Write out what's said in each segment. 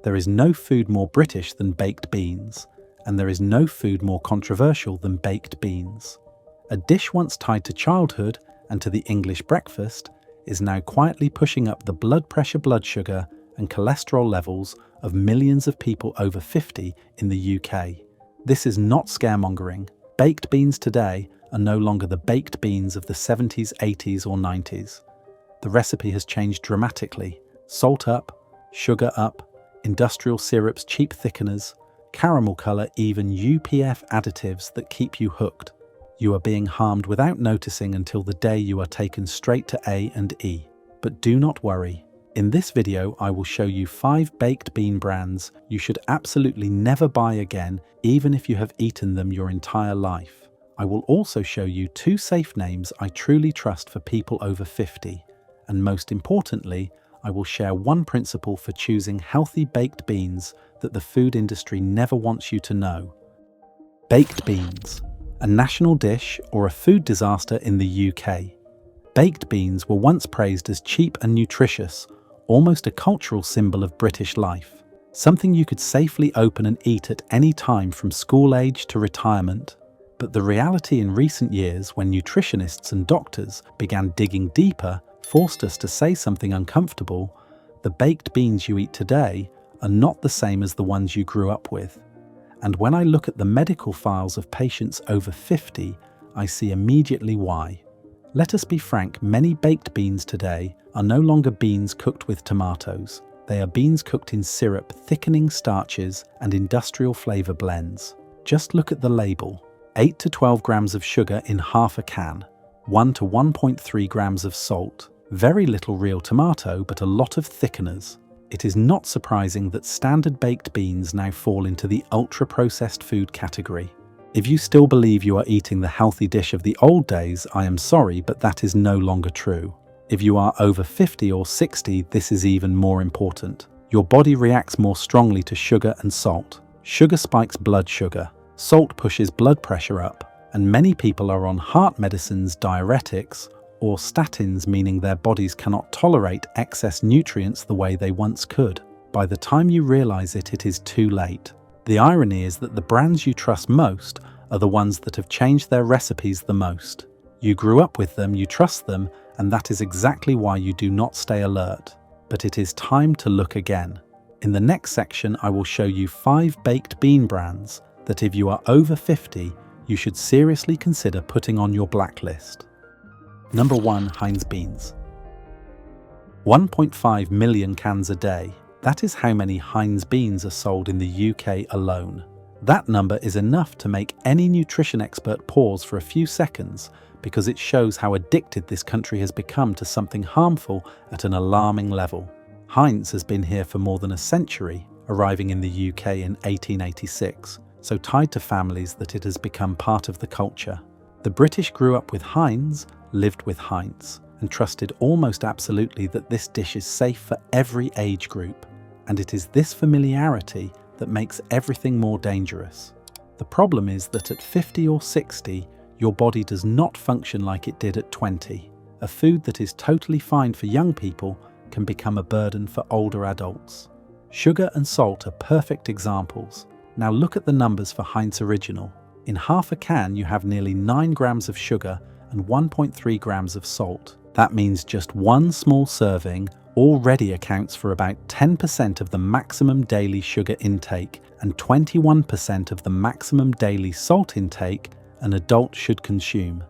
There is no food more British than baked beans, and there is no food more controversial than baked beans. A dish once tied to childhood and to the English breakfast is now quietly pushing up the blood pressure, blood sugar, and cholesterol levels of millions of people over 50 in the UK. This is not scaremongering. Baked beans today are no longer the baked beans of the 70s, 80s, or 90s. The recipe has changed dramatically. Salt up, sugar up, industrial syrups, cheap thickeners, caramel colour, even UPF additives that keep you hooked. You are being harmed without noticing until the day you are taken straight to A&E. But do not worry. In this video, I will show you 5 baked bean brands you should absolutely never buy again, even if you have eaten them your entire life. I will also show you 2 safe names I truly trust for people over 50. And most importantly, I will share one principle for choosing healthy baked beans that the food industry never wants you to know. Baked beans, a national dish or a food disaster in the UK. Baked beans were once praised as cheap and nutritious, almost a cultural symbol of British life. Something you could safely open and eat at any time from school age to retirement. But the reality in recent years, when nutritionists and doctors began digging deeper, forced us to say something uncomfortable. The baked beans you eat today are not the same as the ones you grew up with. And when I look at the medical files of patients over 50, I see immediately why. Let us be frank, many baked beans today are no longer beans cooked with tomatoes. They are beans cooked in syrup, thickening starches, and industrial flavour blends. Just look at the label. 8 to 12 grams of sugar in half a can. 1 to 1.3 grams of salt. Very little real tomato, but a lot of thickeners. It is not surprising that standard baked beans now fall into the ultra-processed food category. If you still believe you are eating the healthy dish of the old days, I am sorry, but that is no longer true. If you are over 50 or 60, this is even more important. Your body reacts more strongly to sugar and salt. Sugar spikes blood sugar. Salt pushes blood pressure up. And many people are on heart medicines, diuretics, or statins, meaning their bodies cannot tolerate excess nutrients the way they once could. By the time you realize it, it is too late. The irony is that the brands you trust most are the ones that have changed their recipes the most. You grew up with them, you trust them, and that is exactly why you do not stay alert. But it is time to look again. In the next section, I will show you 5 baked bean brands that if you are over 50, you should seriously consider putting on your blacklist. Number 1. Heinz beans. 1.5 million cans a day. That is how many Heinz beans are sold in the UK alone. That number is enough to make any nutrition expert pause for a few seconds, because it shows how addicted this country has become to something harmful at an alarming level. Heinz has been here for more than a century, arriving in the UK in 1886, so tied to families that it has become part of the culture. The British grew up with Heinz, lived with Heinz, and trusted almost absolutely that this dish is safe for every age group. And it is this familiarity that makes everything more dangerous. The problem is that at 50 or 60, your body does not function like it did at 20. A food that is totally fine for young people can become a burden for older adults. Sugar and salt are perfect examples. Now look at the numbers for Heinz Original. In half a can, you have nearly 9 grams of sugar and 1.3 grams of salt. That means just one small serving already accounts for about 10% of the maximum daily sugar intake and 21% of the maximum daily salt intake an adult should consume.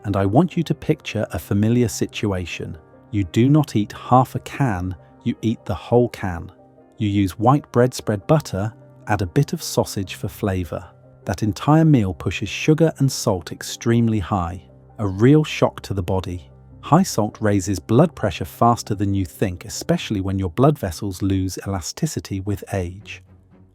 And I want you to picture a familiar situation. You do not eat half a can, you eat the whole can. You use white bread, spread butter, add a bit of sausage for flavour. That entire meal pushes sugar and salt extremely high. A real shock to the body. High salt raises blood pressure faster than you think, especially when your blood vessels lose elasticity with age.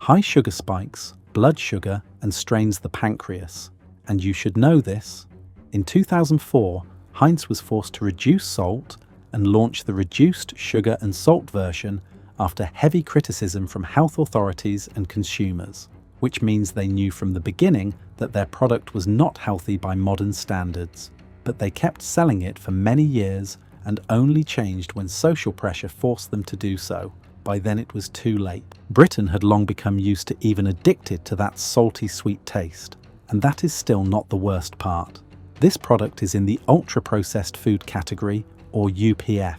High sugar spikes blood sugar and strains the pancreas. And you should know this. In 2004, Heinz was forced to reduce salt and launch the reduced sugar and salt version after heavy criticism from health authorities and consumers, which means they knew from the beginning that their product was not healthy by modern standards. But they kept selling it for many years and only changed when social pressure forced them to do so. by then it was too late. Britain had long become used to, even addicted to, that salty sweet taste. And that is still not the worst part. This product is in the ultra-processed food category, or UPF.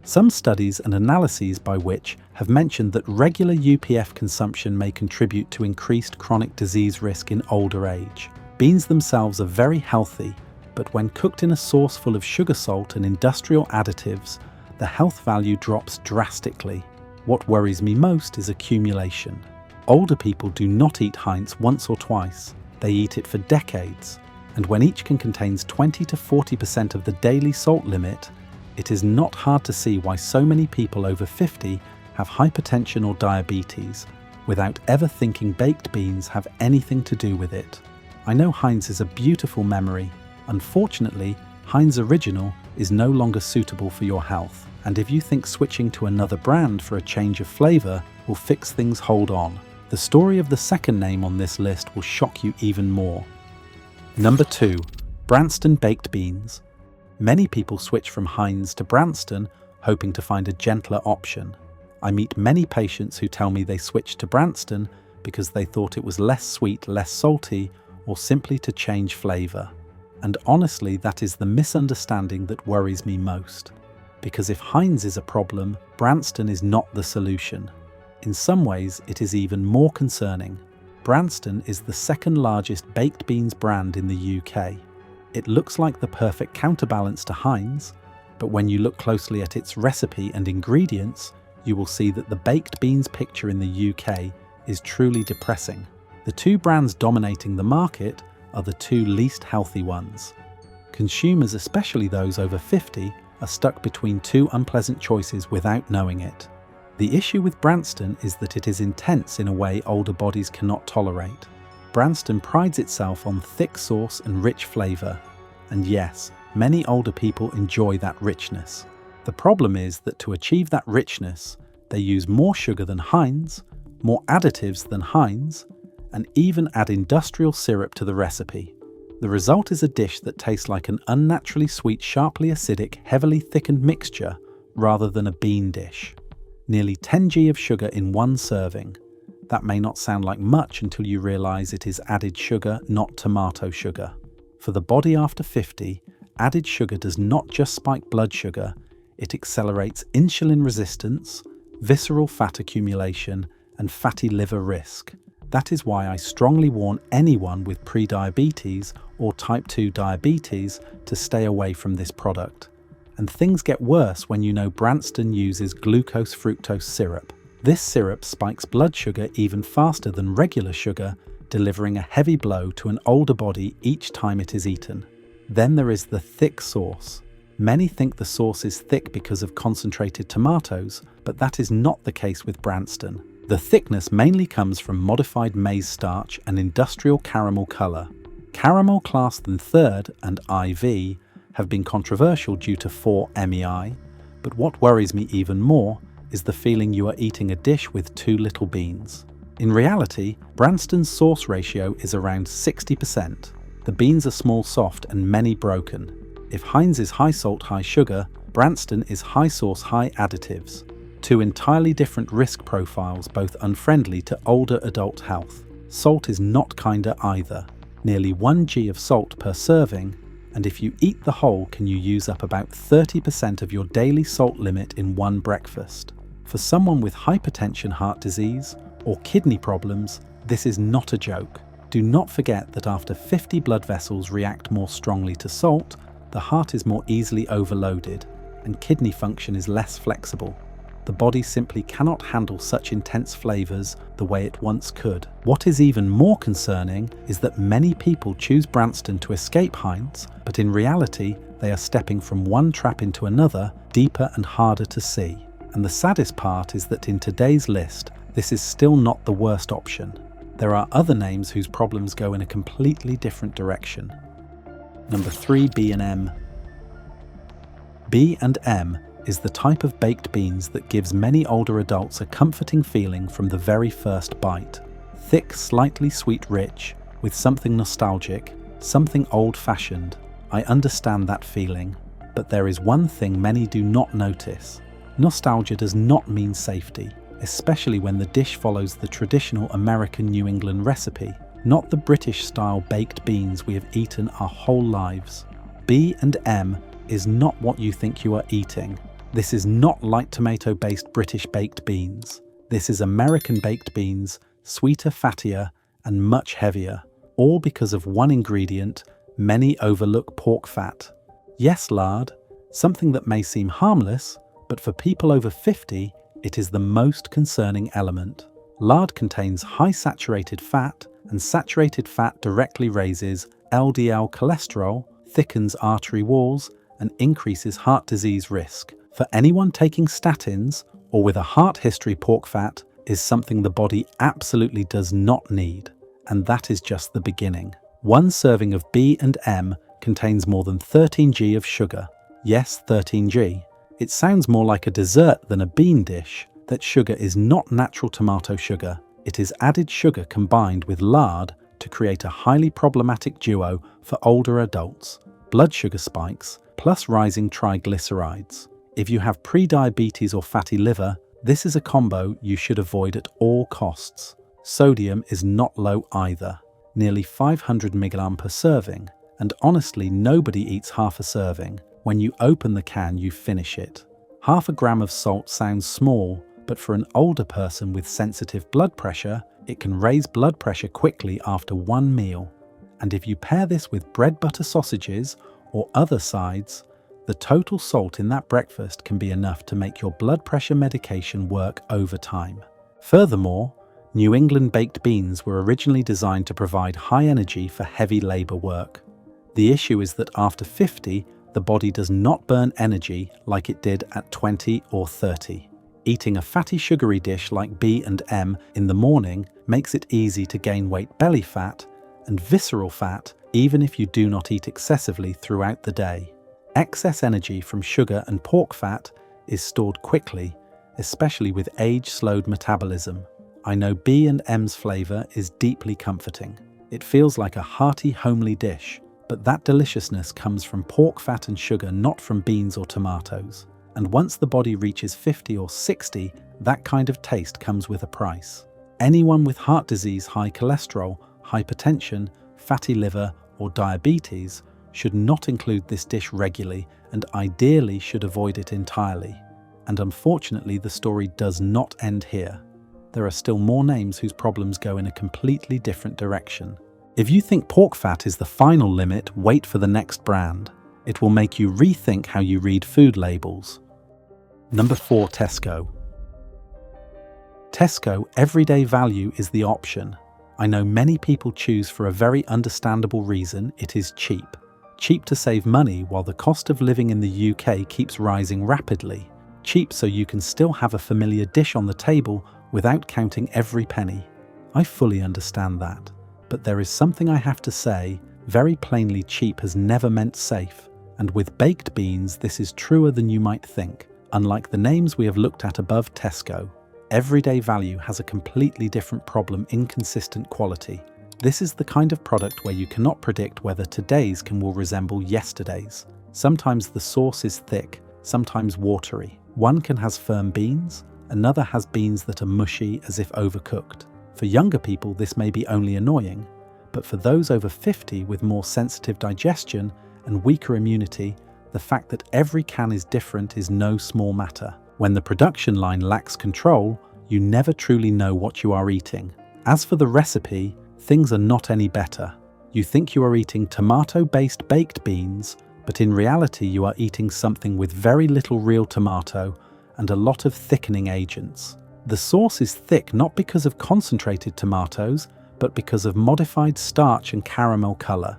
Some studies and analyses by which have mentioned that regular UPF consumption may contribute to increased chronic disease risk in older age. Beans themselves are very healthy, but when cooked in a sauce full of sugar, salt and industrial additives, the health value drops drastically. What worries me most is accumulation. Older people do not eat Heinz once or twice. They eat it for decades. And when each can contains 20 to 40% of the daily salt limit, it is not hard to see why so many people over 50 have hypertension or diabetes, without ever thinking baked beans have anything to do with it. I know Heinz is a beautiful memory. Unfortunately, Heinz Original is no longer suitable for your health. And if you think switching to another brand for a change of flavour will fix things, hold on. The story of the second name on this list will shock you even more. Number 2. Branston Baked Beans. Many people switch from Heinz to Branston, hoping to find a gentler option. I meet many patients who tell me they switched to Branston because they thought it was less sweet, less salty, or simply to change flavour. And honestly, that is the misunderstanding that worries me most. Because if Heinz is a problem, Branston is not the solution. In some ways, it is even more concerning. Branston is the second largest baked beans brand in the UK. It looks like the perfect counterbalance to Heinz, but when you look closely at its recipe and ingredients, you will see that the baked beans picture in the UK is truly depressing. The two brands dominating the market are the two least healthy ones. Consumers, especially those over 50, are stuck between two unpleasant choices without knowing it. The issue with Branston is that it is intense in a way older bodies cannot tolerate. Branston prides itself on thick sauce and rich flavour, and yes, many older people enjoy that richness. The problem is that to achieve that richness, they use more sugar than Heinz, more additives than Heinz, and even add industrial syrup to the recipe. The result is a dish that tastes like an unnaturally sweet, sharply acidic, heavily thickened mixture rather than a bean dish. Nearly 10 g of sugar in one serving. That may not sound like much until you realise it is added sugar, not tomato sugar. For the body after 50, added sugar does not just spike blood sugar, it accelerates insulin resistance, visceral fat accumulation, and fatty liver risk. That is why I strongly warn anyone with pre-diabetes or type 2 diabetes to stay away from this product. And things get worse when you know Branston uses glucose-fructose syrup. This syrup spikes blood sugar even faster than regular sugar, delivering a heavy blow to an older body each time it is eaten. Then there is the thick sauce. Many think the sauce is thick because of concentrated tomatoes, but that is not the case with Branston. The thickness mainly comes from modified maize starch and industrial caramel colour. Caramel classed than third and IV have been controversial due to 4-MEI, but what worries me even more is the feeling you are eating a dish with too little beans. In reality, Branston's sauce ratio is around 60%. The beans are small, soft, and many broken. If Heinz is high salt, high sugar, Branston is high sauce, high additives. Two entirely different risk profiles, both unfriendly to older adult health. Salt is not kinder either. Nearly 1 g of salt per serving, and if you eat the whole, can you use up about 30% of your daily salt limit in one breakfast. For someone with hypertension, heart disease, or kidney problems, this is not a joke. Do not forget that after 50 blood vessels react more strongly to salt, the heart is more easily overloaded, and kidney function is less flexible. The body simply cannot handle such intense flavours the way it once could. What is even more concerning is that many people choose Branston to escape Heinz, but in reality, they are stepping from one trap into another, deeper and harder to see. And the saddest part is that in today's list, this is still not the worst option. There are other names whose problems go in a completely different direction. Number 3, B&M. B&M is the type of baked beans that gives many older adults a comforting feeling from the very first bite. Thick, slightly sweet, rich, with something nostalgic, something old-fashioned. I understand that feeling, but there is one thing many do not notice. Nostalgia does not mean safety. especially when the dish follows the traditional American New England recipe, not the British-style baked beans we have eaten our whole lives. B&M is not what you think you are eating. This is not light tomato-based British baked beans. This is American baked beans, sweeter, fattier, and much heavier, all because of one ingredient many overlook: pork fat. Yes, lard, something that may seem harmless, but for people over 50, it is the most concerning element. Lard contains high saturated fat, and saturated fat directly raises LDL cholesterol, thickens artery walls, and increases heart disease risk. For anyone taking statins or with a heart history, pork fat is something the body absolutely does not need. And that is just the beginning. One serving of B&M contains more than 13g of sugar. Yes, 13g. It sounds more like a dessert than a bean dish. That sugar is not natural tomato sugar. It is added sugar combined with lard to create a highly problematic duo for older adults: blood sugar spikes plus rising triglycerides. If you have pre-diabetes or fatty liver, this is a combo you should avoid at all costs. Sodium is not low either, nearly 500 mg per serving, and honestly nobody eats half a serving. When you open the can, you finish it. Half a gram of salt sounds small, but for an older person with sensitive blood pressure, it can raise blood pressure quickly after one meal. And if you pair this with bread, butter, sausages, or other sides, the total salt in that breakfast can be enough to make your blood pressure medication work overtime. Furthermore, New England baked beans were originally designed to provide high energy for heavy labor work. The issue is that after 50, the body does not burn energy like it did at 20 or 30. Eating a fatty, sugary dish like B&M in the morning makes it easy to gain weight, belly fat, and visceral fat, even if you do not eat excessively throughout the day. Excess energy from sugar and pork fat is stored quickly, especially with age-slowed metabolism. I know B&M's flavor is deeply comforting. It feels like a hearty, homely dish, but that deliciousness comes from pork fat and sugar, not from beans or tomatoes. And once the body reaches 50 or 60, that kind of taste comes with a price. Anyone with heart disease, high cholesterol, hypertension, fatty liver, or diabetes should not include this dish regularly and ideally should avoid it entirely. And unfortunately, the story does not end here. There are still more names whose problems go in a completely different direction. If you think pork fat is the final limit, wait for the next brand. It will make you rethink how you read food labels. Number 4. Tesco. Tesco everyday value is the option. I know many people choose for a very understandable reason: it is cheap. Cheap to save money while the cost of living in the UK keeps rising rapidly. Cheap so you can still have a familiar dish on the table without counting every penny. I fully understand that. But there is something I have to say: very plainly, cheap has never meant safe. And with baked beans, this is truer than you might think. Unlike the names we have looked at above, Tesco everyday value has a completely different problem: inconsistent quality. This is the kind of product where you cannot predict whether today's will resemble yesterday's. Sometimes the sauce is thick, sometimes watery. One can has firm beans, another has beans that are mushy as if overcooked. For younger people, this may be only annoying, but for those over 50 with more sensitive digestion and weaker immunity, the fact that every can is different is no small matter. When the production line lacks control, you never truly know what you are eating. As for the recipe, things are not any better. You think you are eating tomato-based baked beans, but in reality you are eating something with very little real tomato and a lot of thickening agents. The sauce is thick not because of concentrated tomatoes, but because of modified starch and caramel color.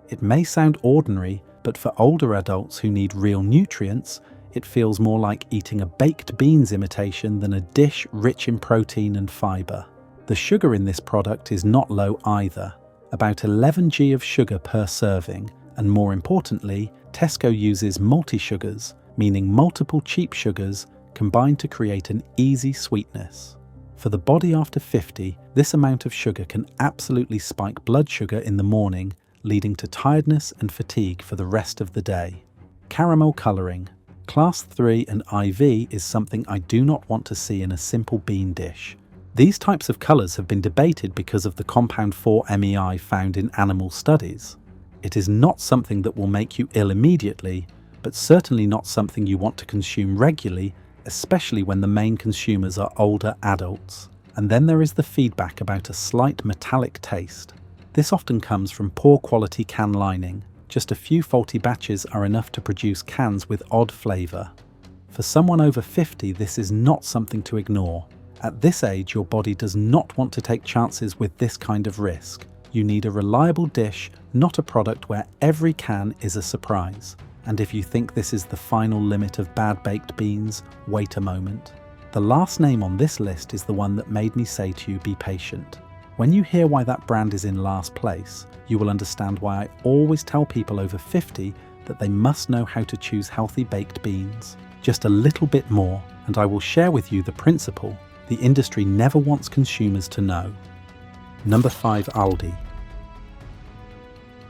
It may sound ordinary, but for older adults who need real nutrients, it feels more like eating a baked beans imitation than a dish rich in protein and fiber. The sugar in this product is not low either, about 11g of sugar per serving, and more importantly, Tesco uses multi-sugars, meaning multiple cheap sugars combined to create an easy sweetness. For the body after 50, this amount of sugar can absolutely spike blood sugar in the morning, leading to tiredness and fatigue for the rest of the day. Caramel coloring, Class 3 and IV is something I do not want to see in a simple bean dish. These types of colours have been debated because of the compound 4-MEI found in animal studies. It is not something that will make you ill immediately, but certainly not something you want to consume regularly, especially when the main consumers are older adults. And then there is the feedback about a slight metallic taste. This often comes from poor quality can lining. Just a few faulty batches are enough to produce cans with odd flavour. For someone over 50, this is not something to ignore. At this age, your body does not want to take chances with this kind of risk. You need a reliable dish, not a product where every can is a surprise. And if you think this is the final limit of bad baked beans, wait a moment. The last name on this list is the one that made me say to you, be patient. When you hear why that brand is in last place, you will understand why I always tell people over 50 that they must know how to choose healthy baked beans. Just a little bit more, and I will share with you the principle the industry never wants consumers to know. Number 5. Aldi.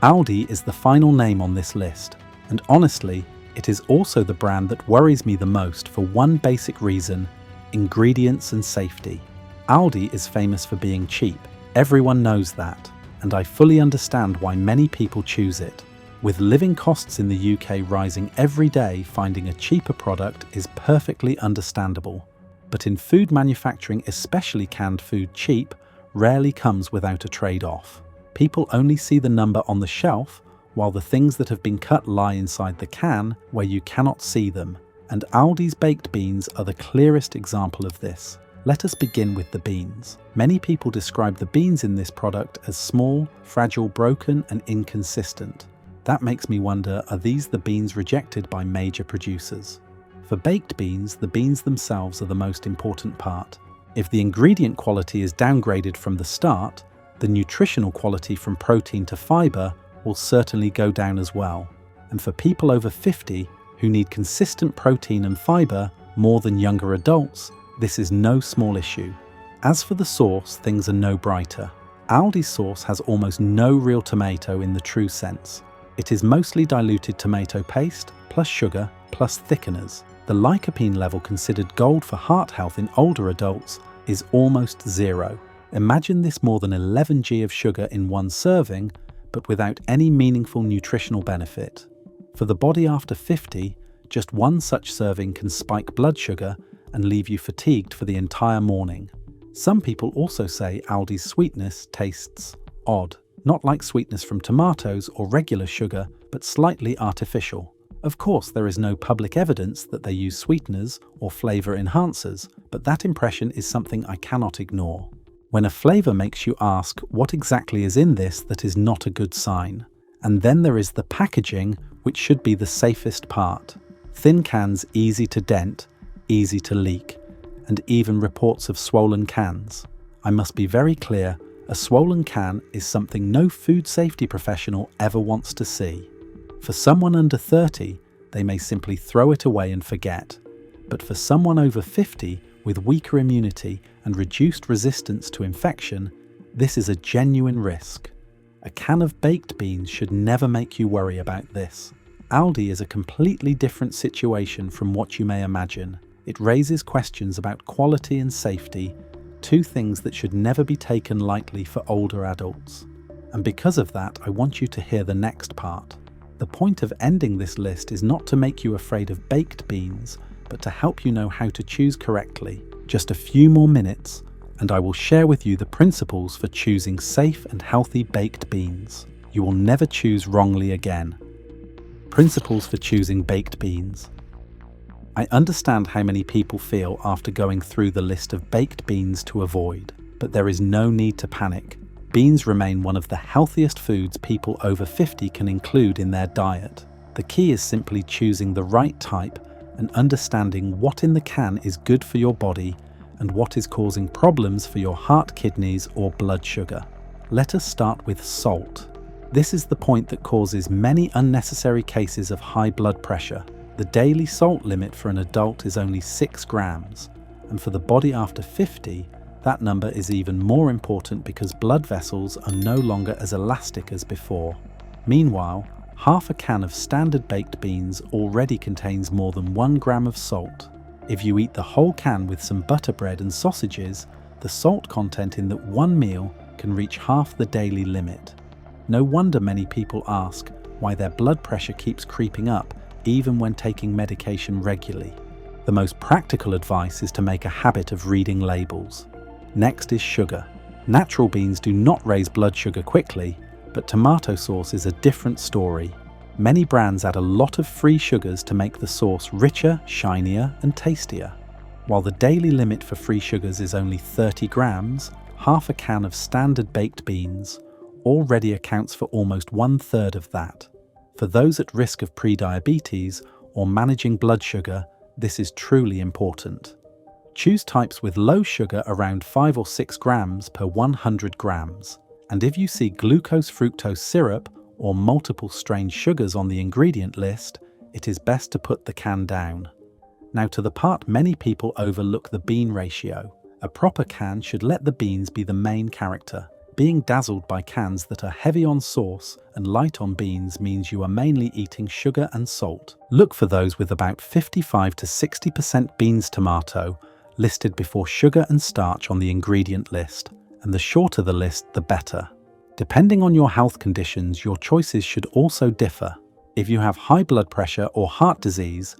Aldi is the final name on this list, and honestly, it is also the brand that worries me the most for one basic reason: ingredients and safety. Aldi is famous for being cheap. Everyone knows that, and I fully understand why many people choose it. With living costs in the UK rising every day, finding a cheaper product is perfectly understandable. But in food manufacturing, especially canned food, cheap rarely comes without a trade-off. People only see the number on the shelf, while the things that have been cut lie inside the can where you cannot see them. And Aldi's baked beans are the clearest example of this. Let us begin with the beans. Many people describe the beans in this product as small, fragile, broken, and inconsistent. That makes me wonder, are these the beans rejected by major producers? For baked beans, the beans themselves are the most important part. If the ingredient quality is downgraded from the start, the nutritional quality from protein to fibre will certainly go down as well. And for people over 50 who need consistent protein and fibre more than younger adults, this is no small issue. As for the sauce, things are no brighter. Aldi's sauce has almost no real tomato in the true sense. It is mostly diluted tomato paste, plus sugar, plus thickeners. The lycopene level, considered gold for heart health in older adults, is almost zero. Imagine this: more than 11 g of sugar in one serving, but without any meaningful nutritional benefit. For the body after 50, just one such serving can spike blood sugar and leave you fatigued for the entire morning. Some people also say Aldi's sweetness tastes odd, not like sweetness from tomatoes or regular sugar, but slightly artificial. Of course, there is no public evidence that they use sweeteners or flavour enhancers, but that impression is something I cannot ignore. When a flavour makes you ask what exactly is in this, that is not a good sign. And then there is the packaging, which should be the safest part. Thin cans easy to dent, easy to leak, and even reports of swollen cans. I must be very clear, a swollen can is something no food safety professional ever wants to see. For someone under 30, they may simply throw it away and forget. But for someone over 50 with weaker immunity and reduced resistance to infection, this is a genuine risk. A can of baked beans should never make you worry about this. Aldi is a completely different situation from what you may imagine. It raises questions about quality and safety, two things that should never be taken lightly for older adults. And because of that, I want you to hear the next part. The point of ending this list is not to make you afraid of baked beans, but to help you know how to choose correctly. Just a few more minutes, and I will share with you the principles for choosing safe and healthy baked beans. You will never choose wrongly again. Principles for choosing baked beans. I understand how many people feel after going through the list of baked beans to avoid, but there is no need to panic. Beans remain one of the healthiest foods people over 50 can include in their diet. The key is simply choosing the right type and understanding what in the can is good for your body and what is causing problems for your heart, kidneys, or blood sugar. Let us start with salt. This is the point that causes many unnecessary cases of high blood pressure. The daily salt limit for an adult is only 6 grams, and for the body after 50, that number is even more important because blood vessels are no longer as elastic as before. Meanwhile, half a can of standard baked beans already contains more than 1 gram of salt. If you eat the whole can with some butter bread and sausages, the salt content in that one meal can reach half the daily limit. No wonder many people ask why their blood pressure keeps creeping up even when taking medication regularly. The most practical advice is to make a habit of reading labels. Next is sugar. Natural beans do not raise blood sugar quickly, but tomato sauce is a different story. Many brands add a lot of free sugars to make the sauce richer, shinier, and tastier. While the daily limit for free sugars is only 30 grams, half a can of standard baked beans already accounts for almost 1/3 of that. For those at risk of prediabetes or managing blood sugar, this is truly important. Choose types with low sugar around 5 or 6 grams per 100 grams. And if you see glucose-fructose syrup or multiple strain sugars on the ingredient list, it is best to put the can down. Now to the part many people overlook, the bean ratio. A proper can should let the beans be the main character. Being dazzled by cans that are heavy on sauce and light on beans means you are mainly eating sugar and salt. Look for those with about 55 to 60% beans tomato listed before sugar and starch on the ingredient list, and the shorter the list, the better. Depending on your health conditions, your choices should also differ. If you have high blood pressure or heart disease,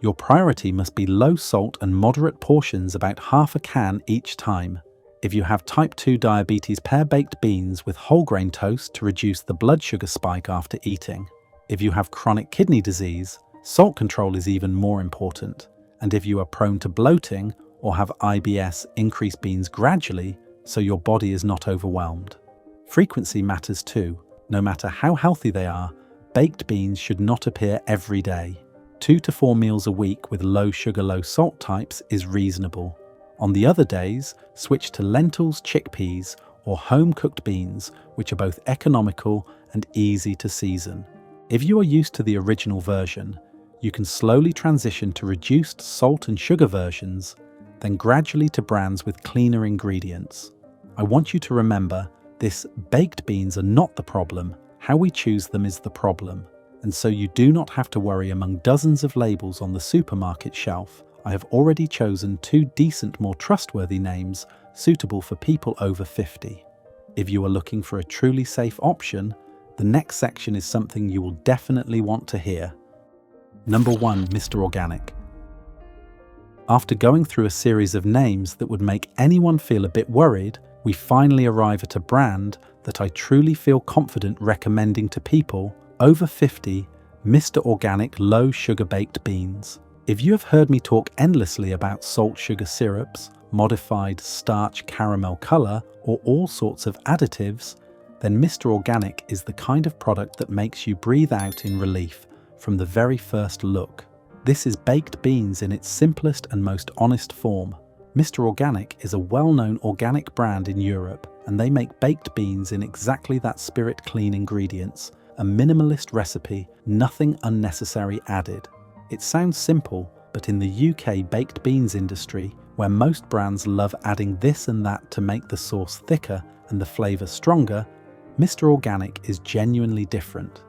your priority must be low salt and moderate portions, about half a can each time. If you have type 2 diabetes, pair baked beans with whole grain toast to reduce the blood sugar spike after eating. If you have chronic kidney disease, salt control is even more important. And if you are prone to bloating or have IBS, increase beans gradually so your body is not overwhelmed. Frequency matters too. No matter how healthy they are, baked beans should not appear every day. 2 to 4 meals a week with low sugar, low salt types is reasonable. On the other days, switch to lentils, chickpeas, or home-cooked beans, which are both economical and easy to season. If you are used to the original version, you can slowly transition to reduced salt and sugar versions, then gradually to brands with cleaner ingredients. I want you to remember, this baked beans are not the problem, how we choose them is the problem. And so you do not have to worry among dozens of labels on the supermarket shelf. I have already chosen 2 decent, more trustworthy names suitable for people over 50. If you are looking for a truly safe option, the next section is something you will definitely want to hear. Number 1, Mr. Organic. After going through a series of names that would make anyone feel a bit worried, we finally arrive at a brand that I truly feel confident recommending to people over 50, Mr. Organic low sugar baked beans. If you have heard me talk endlessly about salt sugar syrups, modified starch caramel color, or all sorts of additives, then Mr. Organic is the kind of product that makes you breathe out in relief from the very first look. This is baked beans in its simplest and most honest form. Mr. Organic is a well-known organic brand in Europe, and they make baked beans in exactly that spirit: clean ingredients, a minimalist recipe, nothing unnecessary added. It sounds simple, but in the UK baked beans industry, where most brands love adding this and that to make the sauce thicker and the flavour stronger, Mr. Organic is genuinely different.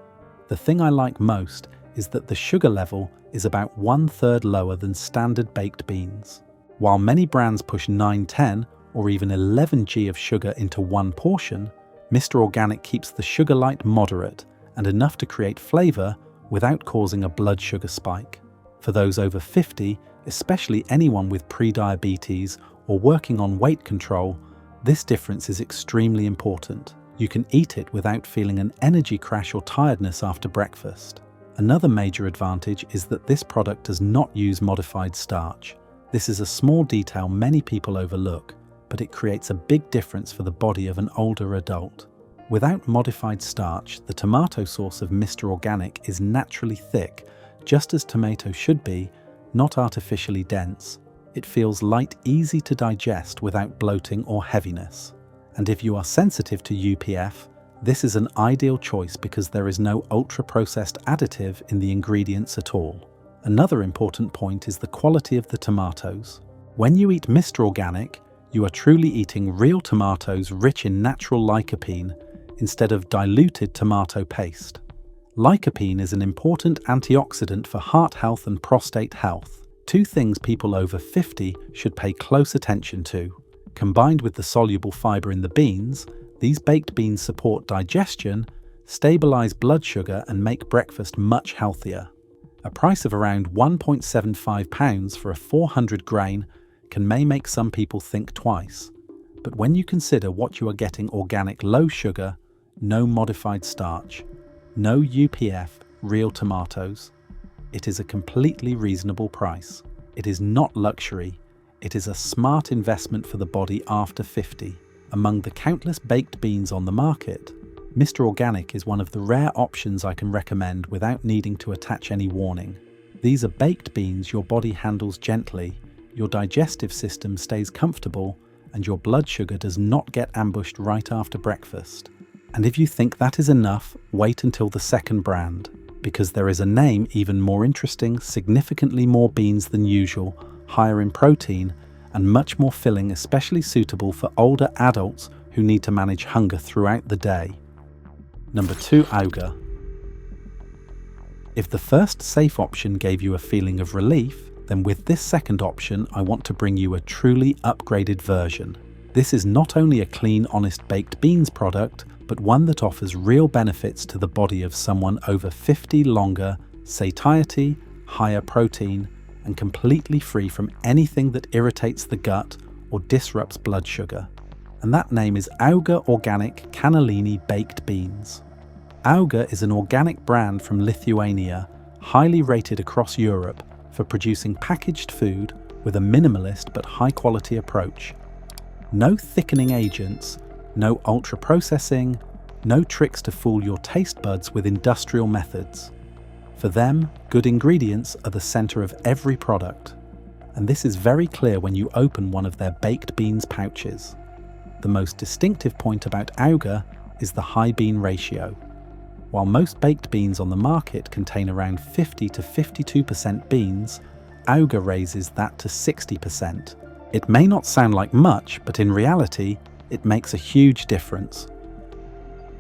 The thing I like most is that the sugar level is about 1/3 lower than standard baked beans. While many brands push 9, 10 or even 11 g of sugar into one portion, Mr. Organic keeps the sugar light moderate and enough to create flavour without causing a blood sugar spike. For those over 50, especially anyone with pre-diabetes or working on weight control, this difference is extremely important. You can eat it without feeling an energy crash or tiredness after breakfast. Another major advantage is that this product does not use modified starch. This is a small detail many people overlook, but it creates a big difference for the body of an older adult. Without modified starch, the tomato sauce of Mr. Organic is naturally thick, just as tomato should be, not artificially dense. It feels light, easy to digest without bloating or heaviness. And if you are sensitive to UPF, this is an ideal choice because there is no ultra-processed additive in the ingredients at all. Another important point is the quality of the tomatoes. When you eat Mr. Organic, you are truly eating real tomatoes rich in natural lycopene instead of diluted tomato paste. Lycopene is an important antioxidant for heart health and prostate health, two things people over 50 should pay close attention to. Combined with the soluble fibre in the beans, these baked beans support digestion, stabilise blood sugar and make breakfast much healthier. A price of around £1.75 for a 400 grain may make some people think twice. But when you consider what you are getting: organic low sugar, no modified starch, no UPF, real tomatoes, it is a completely reasonable price. It is not luxury, it is a smart investment for the body after 50. Among the countless baked beans on the market, Mr. Organic is one of the rare options I can recommend without needing to attach any warning. These are baked beans your body handles gently, your digestive system stays comfortable, and your blood sugar does not get ambushed right after breakfast. And if you think that is enough, wait until the second brand, because there is a name even more interesting: significantly more beans than usual, higher in protein, and much more filling, especially suitable for older adults who need to manage hunger throughout the day. Number 2. Alga. If the first safe option gave you a feeling of relief, then with this second option I want to bring you a truly upgraded version. This is not only a clean, honest baked beans product, but one that offers real benefits to the body of someone over 50: longer, satiety, higher protein, and completely free from anything that irritates the gut or disrupts blood sugar. And that name is Alga Organic Cannellini Baked Beans. Alga is an organic brand from Lithuania, highly rated across Europe for producing packaged food with a minimalist but high-quality approach. No thickening agents, no ultra-processing, no tricks to fool your taste buds with industrial methods. For them, good ingredients are the center of every product, and this is very clear when you open one of their baked beans pouches. The most distinctive point about Alga is the high bean ratio. While most baked beans on the market contain around 50 to 52% beans, Alga raises that to 60%. It may not sound like much, but in reality, it makes a huge difference.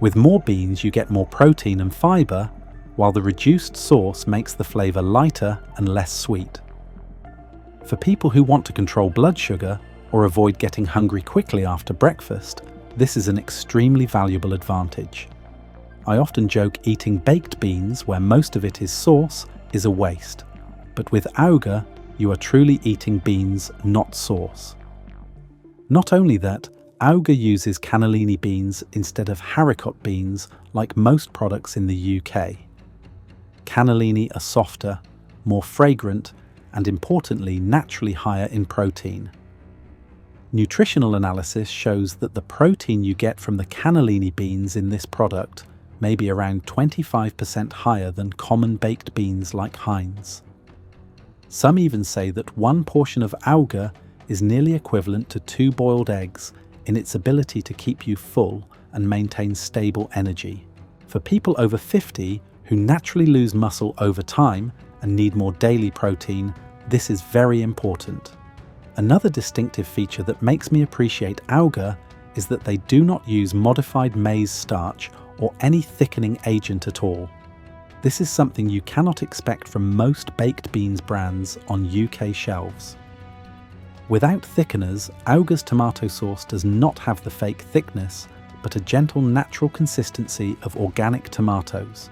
With more beans, you get more protein and fibre, while the reduced sauce makes the flavour lighter and less sweet. For people who want to control blood sugar or avoid getting hungry quickly after breakfast, this is an extremely valuable advantage. I often joke eating baked beans, where most of it is sauce, is a waste. But with Alga, you are truly eating beans, not sauce. Not only that, Alga uses cannellini beans instead of haricot beans like most products in the UK. Cannellini are softer, more fragrant, and importantly, naturally higher in protein. Nutritional analysis shows that the protein you get from the cannellini beans in this product may be around 25% higher than common baked beans like Heinz. Some even say that one portion of Alga is nearly equivalent to 2 boiled eggs in its ability to keep you full and maintain stable energy. For people over 50 who naturally lose muscle over time and need more daily protein, this is very important. Another distinctive feature that makes me appreciate Alga is that they do not use modified maize starch or any thickening agent at all. This is something you cannot expect from most baked beans brands on UK shelves. Without thickeners, Alga's tomato sauce does not have the fake thickness, but a gentle natural consistency of organic tomatoes.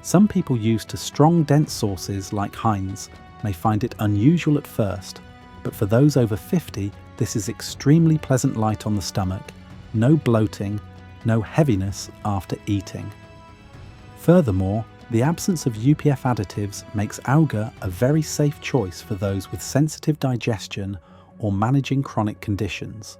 Some people used to strong dense sauces like Heinz may find it unusual at first, but for those over 50, this is extremely pleasant light on the stomach, no bloating, no heaviness after eating. Furthermore, the absence of UPF additives makes Alga a very safe choice for those with sensitive digestion or managing chronic conditions.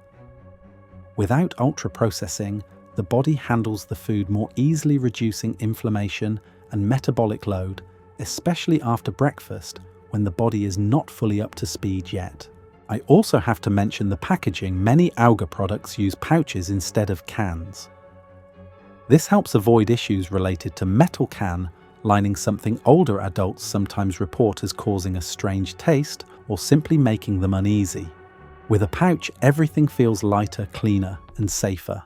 Without ultra-processing, the body handles the food more easily, reducing inflammation and metabolic load, especially after breakfast when the body is not fully up to speed yet. I also have to mention the packaging. Many Alga products use pouches instead of cans. This helps avoid issues related to metal can lining, something older adults sometimes report as causing a strange taste or simply making them uneasy. With a pouch, everything feels lighter, cleaner, and safer.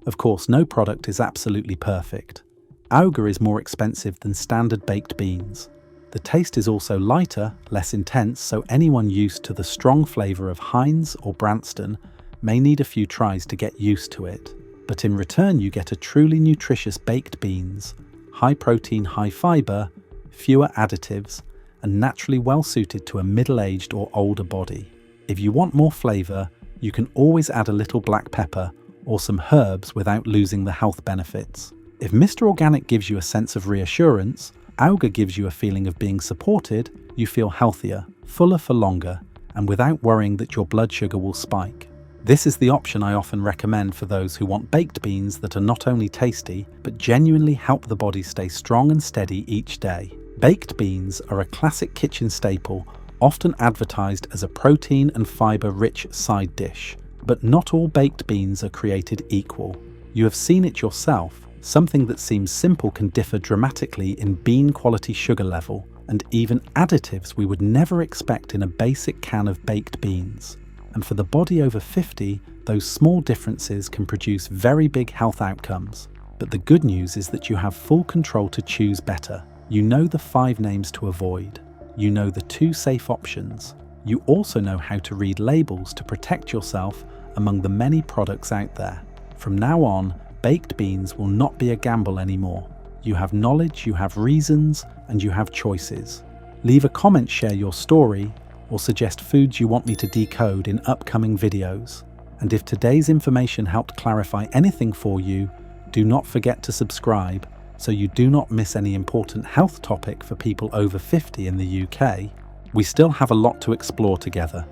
Of course, no product is absolutely perfect. Alga is more expensive than standard baked beans. The taste is also lighter, less intense, so anyone used to the strong flavour of Heinz or Branston may need a few tries to get used to it. But in return you get a truly nutritious baked beans, high protein, high fibre, fewer additives, and naturally well suited to a middle-aged or older body. If you want more flavour, you can always add a little black pepper or some herbs without losing the health benefits. If Mr. Organic gives you a sense of reassurance, Alga gives you a feeling of being supported, you feel healthier, fuller for longer, and without worrying that your blood sugar will spike. This is the option I often recommend for those who want baked beans that are not only tasty, but genuinely help the body stay strong and steady each day. Baked beans are a classic kitchen staple, often advertised as a protein and fibre-rich side dish. But not all baked beans are created equal. You have seen it yourself. Something that seems simple can differ dramatically in bean quality, sugar level, and even additives we would never expect in a basic can of baked beans. And for the body over 50, those small differences can produce very big health outcomes. But the good news is that you have full control to choose better. You know the 5 names to avoid. You know the 2 safe options. You also know how to read labels to protect yourself among the many products out there. From now on, baked beans will not be a gamble anymore. You have knowledge, you have reasons, and you have choices. Leave a comment, share your story, or suggest foods you want me to decode in upcoming videos. And if today's information helped clarify anything for you, do not forget to subscribe so you do not miss any important health topic for people over 50 in the UK. We still have a lot to explore together.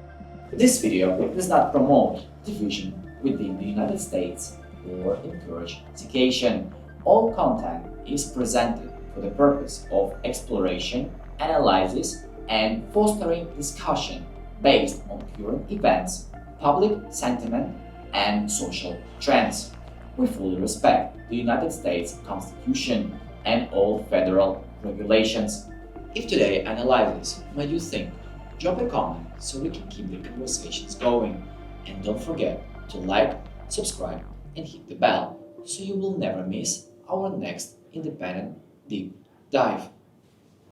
This video does not promote division within the United States or encourage education. All content is presented for the purpose of exploration, analysis, and fostering discussion based on current events, public sentiment, and social trends. We fully respect the United States Constitution and all federal regulations. If today's analysis made you think, drop a comment so we can keep the conversations going. And don't forget to like, subscribe, and hit the bell so you will never miss our next independent deep dive.